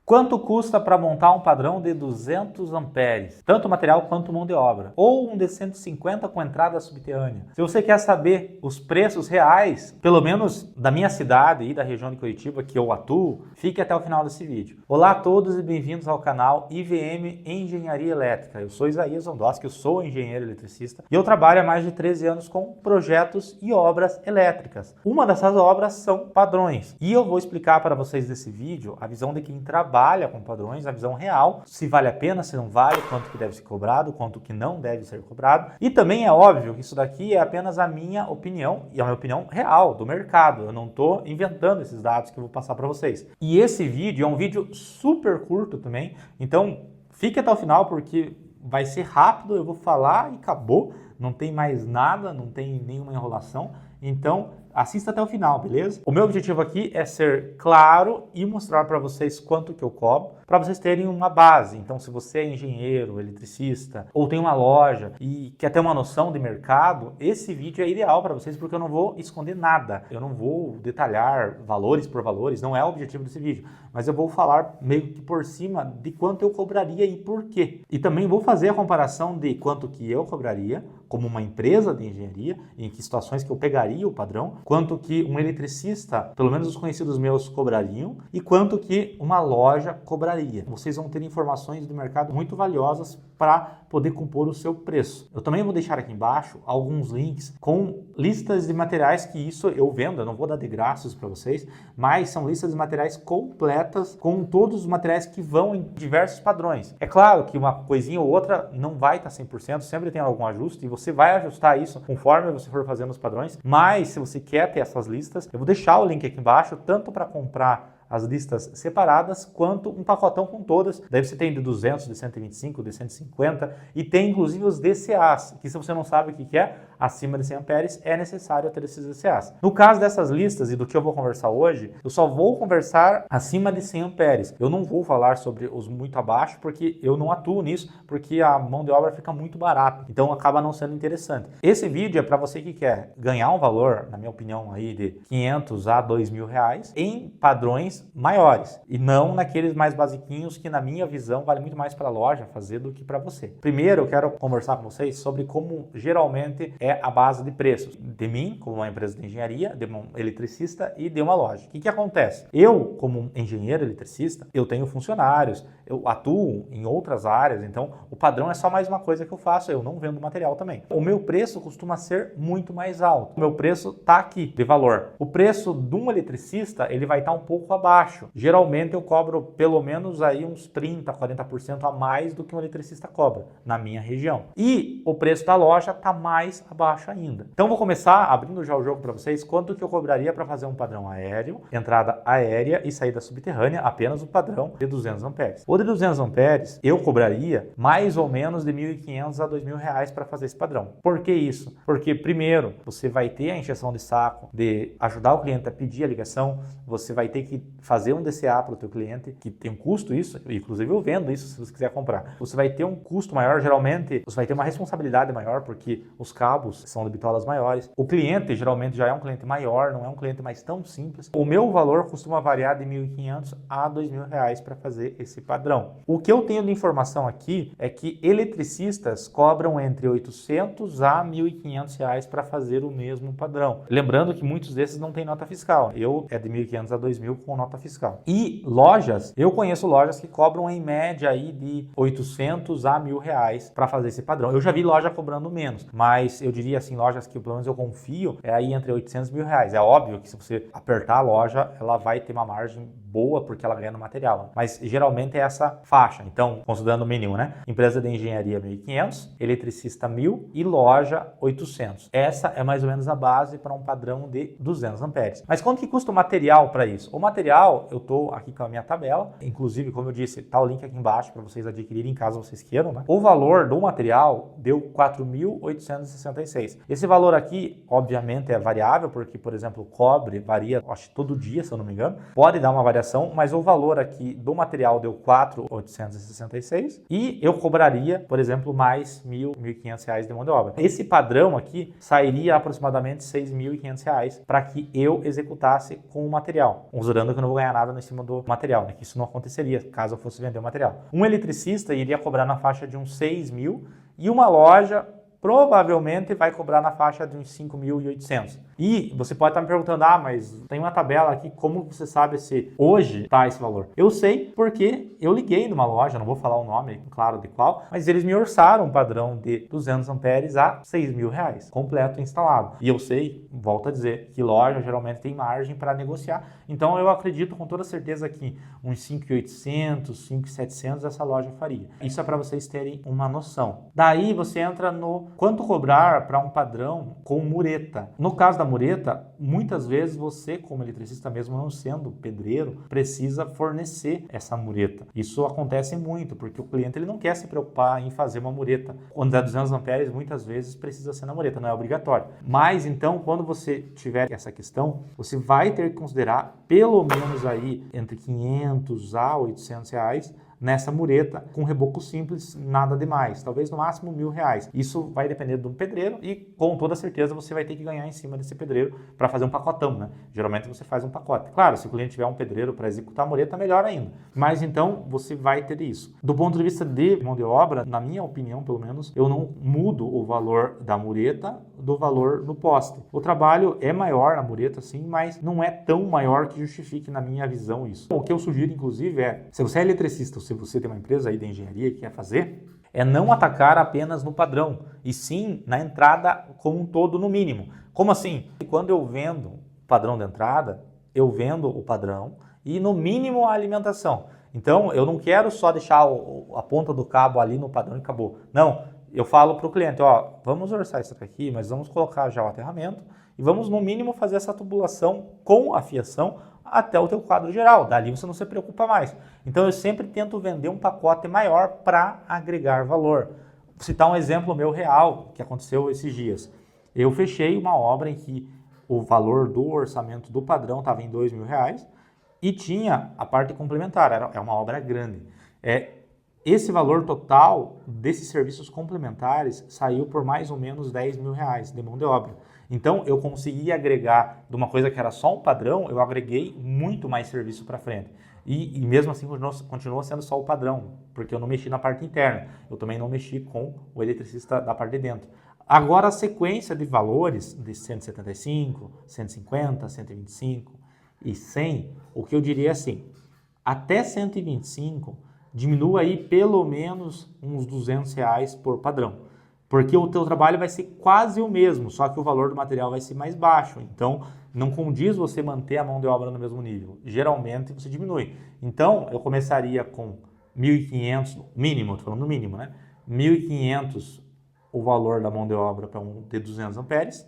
Quanto custa para montar um padrão de 200 amperes? Tanto material quanto mão de obra. Ou um de 150 com entrada subterrânea. Se você quer saber os preços reais, pelo menos da minha cidade e da região de Curitiba que eu atuo, fique até o final desse vídeo. Olá a todos e bem-vindos ao canal IVM Engenharia Elétrica. Eu sou Isaías Ondosky, eu sou engenheiro eletricista e eu trabalho há mais de 13 anos com projetos e obras elétricas. Uma dessas obras são padrões. E eu vou explicar para vocês nesse vídeo a visão de quem trabalha com padrões, a visão real, se vale a pena, se não vale, quanto que deve ser cobrado, quanto que não deve ser cobrado. E também é óbvio que isso daqui é apenas a minha opinião, e a minha opinião real, do mercado. Eu não estou inventando esses dados que eu vou passar para vocês. E esse vídeo é um vídeo super curto também, então fique até o final porque vai ser rápido, eu vou falar e acabou. Não tem mais nada, não tem nenhuma enrolação. Então, assista até o final, beleza? O meu objetivo aqui é ser claro e mostrar para vocês quanto que eu cobro, para vocês terem uma base. Então, se você é engenheiro, eletricista, ou tem uma loja e quer ter uma noção de mercado, esse vídeo é ideal para vocês porque eu não vou esconder nada. Eu não vou detalhar valores por valores, não é o objetivo desse vídeo. Mas eu vou falar meio que por cima de quanto eu cobraria e por quê. E também vou fazer a comparação de quanto que eu cobraria como uma empresa de engenharia, em que situações que eu pegaria o padrão, quanto que um eletricista, pelo menos os conhecidos meus, cobrariam e quanto que uma loja cobraria. Vocês vão ter informações do mercado muito valiosas para poder compor o seu preço. Eu também vou deixar aqui embaixo alguns links com listas de materiais que isso eu vendo, eu não vou dar de graça para vocês, mas são listas de materiais completas com todos os materiais que vão em diversos padrões. É claro que uma coisinha ou outra não vai estar 100%, sempre tem algum ajuste e você vai ajustar isso conforme você for fazendo os padrões, mas se você quer ter essas listas, eu vou deixar o link aqui embaixo, tanto para comprar as listas separadas, quanto um pacotão com todas. Daí você tem de 200, de 125, de 150 e tem inclusive os DCAs, que se você não sabe o que é, acima de 100 amperes, é necessário ter esses DCAs. No caso dessas listas e do que eu vou conversar hoje, eu só vou conversar acima de 100 amperes. Eu não vou falar sobre os muito abaixo, porque eu não atuo nisso, porque a mão de obra fica muito barata, então acaba não sendo interessante. Esse vídeo é para você que quer ganhar um valor, na minha opinião, aí de 500 a 2.000 reais em padrões maiores e não naqueles mais basiquinhos que na minha visão vale muito mais para a loja fazer do que para você. Primeiro eu quero conversar com vocês sobre como geralmente é a base de preços de mim como uma empresa de engenharia, de um eletricista e de uma loja. O que acontece? Eu como engenheiro eletricista, eu tenho funcionários, eu atuo em outras áreas, então o padrão é só mais uma coisa que eu faço, eu não vendo material também. O meu preço costuma ser muito mais alto. O meu preço tá aqui de valor. O preço de um eletricista, ele vai estar um pouco abaixo. Geralmente eu cobro pelo menos aí uns 30, 40% a mais do que um eletricista cobra na minha região. E o preço da loja tá mais abaixo ainda. Então vou começar abrindo já o jogo para vocês, quanto que eu cobraria para fazer um padrão aéreo, entrada aérea e saída subterrânea, apenas o padrão de 200 amperes. O de 200 amperes eu cobraria mais ou menos de 1.500 a 2.000 reais para fazer esse padrão. Por que isso? Porque primeiro você vai ter a injeção de saco de ajudar o cliente a pedir a ligação, você vai ter que fazer um DCA para o teu cliente, que tem um custo isso, inclusive eu vendo isso se você quiser comprar. Você vai ter um custo maior, geralmente você vai ter uma responsabilidade maior, porque os cabos são de bitolas maiores. O cliente geralmente já é um cliente maior, não é um cliente mais tão simples. O meu valor costuma variar de 1.500 a 2.000 reais para fazer esse padrão. O que eu tenho de informação aqui é que eletricistas cobram entre 800 a 1.500 reais para fazer o mesmo padrão. Lembrando que muitos desses não tem nota fiscal. Eu é de 1.500 a 2.000 com nota fiscal. E lojas, eu conheço lojas que cobram em média aí de 800 a 1.000 reais para fazer esse padrão. Eu já vi loja cobrando menos, mas eu diria assim, lojas que pelo menos eu confio, é aí entre 800 e 1.000 reais. É óbvio que se você apertar a loja, ela vai ter uma margem boa porque ela ganha no material, mas geralmente é essa faixa. Então, considerando o mínimo, né? Empresa de engenharia 1.500, eletricista 1.000 e loja 800. Essa é mais ou menos a base para um padrão de 200 amperes. Mas quanto que custa o material para isso? O material, eu estou aqui com a minha tabela, inclusive, como eu disse, tá o link aqui embaixo para vocês adquirirem caso vocês queiram, né? O valor do material deu R$ 4.866. 266. Esse valor aqui, obviamente, é variável, porque, por exemplo, o cobre varia, acho que todo dia, se eu não me engano. Pode dar uma variação, mas o valor aqui do material deu 4.866 e eu cobraria, por exemplo, mais R$ 1.500 de mão de obra. Esse padrão aqui sairia aproximadamente R$ 6.500 para que eu executasse com o material, considerando que eu não vou ganhar nada em cima do material, né? Que isso não aconteceria caso eu fosse vender o material. Um eletricista iria cobrar na faixa de uns 6 mil e uma loja provavelmente vai cobrar na faixa de uns 5.800. E você pode estar me perguntando, mas tem uma tabela aqui, como você sabe se hoje está esse valor? Eu sei porque eu liguei numa loja, não vou falar o nome, claro, de qual, mas eles me orçaram um padrão de 200 amperes a R$ 6.000, completo instalado. E eu sei, volto a dizer, que loja geralmente tem margem para negociar. Então eu acredito com toda certeza que uns 5.800, 5.700 essa loja faria. Isso é para vocês terem uma noção. Daí você entra no quanto cobrar para um padrão com mureta. No caso da mureta, muitas vezes você, como eletricista mesmo não sendo pedreiro, precisa fornecer essa mureta. Isso acontece muito, porque o cliente ele não quer se preocupar em fazer uma mureta. Quando é 200 amperes, muitas vezes precisa ser na mureta, não é obrigatório. Mas então, quando você tiver essa questão, você vai ter que considerar pelo menos aí entre 500 a 800 reais nessa mureta, com reboco simples, nada demais, talvez no máximo R$ 1.000. Isso vai depender do pedreiro e com toda certeza você vai ter que ganhar em cima desse pedreiro para fazer um pacotão, né? Geralmente você faz um pacote. Claro, se o cliente tiver um pedreiro para executar a mureta, melhor ainda. Mas então você vai ter isso. Do ponto de vista de mão de obra, na minha opinião, pelo menos, eu não mudo o valor da mureta do valor no poste. O trabalho é maior na mureta, sim, mas não é tão maior que justifique, na minha visão, isso. O que eu sugiro, inclusive, é, se você é eletricista, se você tem uma empresa aí de engenharia que quer fazer, é não atacar apenas no padrão, e sim na entrada como um todo, no mínimo. Como assim? Quando eu vendo o padrão de entrada, eu vendo o padrão e no mínimo a alimentação. Então, eu não quero só deixar a ponta do cabo ali no padrão e acabou. Não, eu falo para o cliente, vamos orçar isso aqui, mas vamos colocar já o aterramento e vamos no mínimo fazer essa tubulação com a fiação até o teu quadro geral. Dali você não se preocupa mais. Então eu sempre tento vender um pacote maior para agregar valor. Vou citar um exemplo meu real que aconteceu esses dias. Eu fechei uma obra em que o valor do orçamento do padrão estava em R$ 2.000 e tinha a parte complementar, é uma obra grande. Esse valor total desses serviços complementares saiu por mais ou menos R$ 10.000 de mão de obra. Então, eu consegui agregar de uma coisa que era só um padrão, eu agreguei muito mais serviço para frente. E mesmo assim, continua sendo só o padrão, porque eu não mexi na parte interna. Eu também não mexi com o eletricista da parte de dentro. Agora, a sequência de valores de 175, 150, 125 e 100, o que eu diria é assim, até 125, diminua aí pelo menos uns R$ 200 por padrão. Porque o teu trabalho vai ser quase o mesmo, só que o valor do material vai ser mais baixo. Então, não condiz você manter a mão de obra no mesmo nível. Geralmente, você diminui. Então, eu começaria com 1.500, mínimo, estou falando no mínimo, né? 1.500 o valor da mão de obra para um de 200 amperes.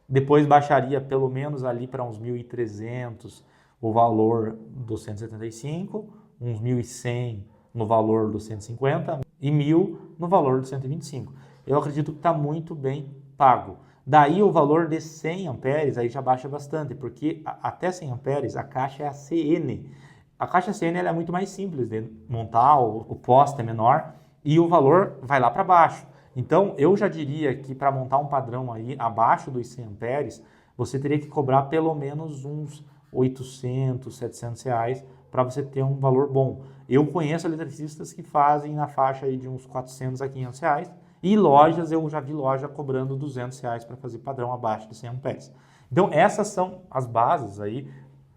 Depois, baixaria pelo menos ali para uns 1.300 o valor do 175, uns 1.100 no valor do 150 e 1.000 no valor do 125. Eu acredito que está muito bem pago. Daí o valor de 100 amperes aí já baixa bastante, porque até 100 amperes a caixa é a CN. A caixa CN ela é muito mais simples de montar, o poste é menor e o valor vai lá para baixo. Então eu já diria que para montar um padrão aí abaixo dos 100 amperes, você teria que cobrar pelo menos uns 800, 700 reais para você ter um valor bom. Eu conheço eletricistas que fazem na faixa aí de uns 400 a 500 reais, e lojas, eu já vi loja cobrando R$ 200 para fazer padrão abaixo de 100 amperes. Então, essas são as bases aí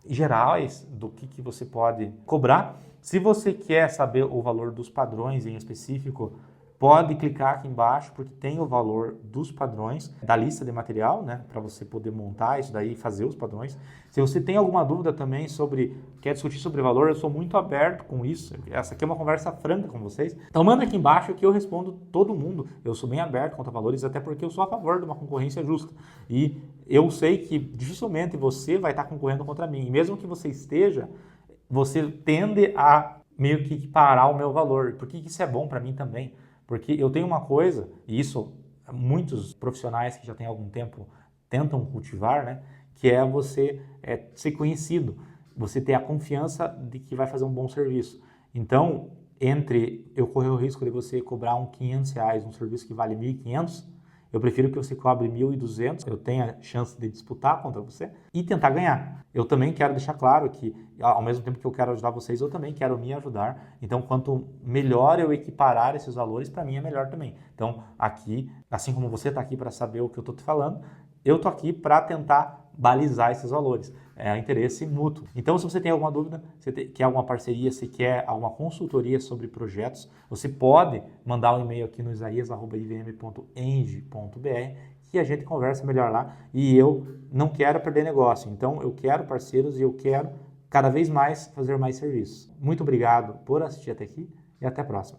gerais do que você pode cobrar. Se você quer saber o valor dos padrões em específico, pode clicar aqui embaixo, porque tem o valor dos padrões, da lista de material, né, para você poder montar isso daí e fazer os padrões. Se você tem alguma dúvida também quer discutir sobre valor, eu sou muito aberto com isso. Essa aqui é uma conversa franca com vocês. Então manda aqui embaixo que eu respondo todo mundo. Eu sou bem aberto quanto a valores, até porque eu sou a favor de uma concorrência justa. E eu sei que dificilmente você vai estar concorrendo contra mim. E mesmo que você esteja, você tende a meio que parar o meu valor. Porque isso é bom para mim também. Porque eu tenho uma coisa, e isso muitos profissionais que já têm algum tempo tentam cultivar, né? Que é você ser conhecido, você ter a confiança de que vai fazer um bom serviço. Então, entre eu correr o risco de você cobrar R$500 um serviço que vale 1.500, eu prefiro que você cobre 1.200, eu tenha chance de disputar contra você e tentar ganhar. Eu também quero deixar claro que, ao mesmo tempo que eu quero ajudar vocês, eu também quero me ajudar. Então, quanto melhor eu equiparar esses valores, para mim é melhor também. Então, aqui, assim como você está aqui para saber o que eu estou te falando, eu estou aqui para tentar balizar esses valores. É interesse mútuo. Então, se você tem alguma dúvida, você quer alguma parceria, se quer alguma consultoria sobre projetos, você pode mandar um e-mail aqui no isaias@ivm.eng.br que a gente conversa melhor lá. E eu não quero perder negócio, então eu quero parceiros e eu quero cada vez mais fazer mais serviços. Muito obrigado por assistir até aqui e até a próxima.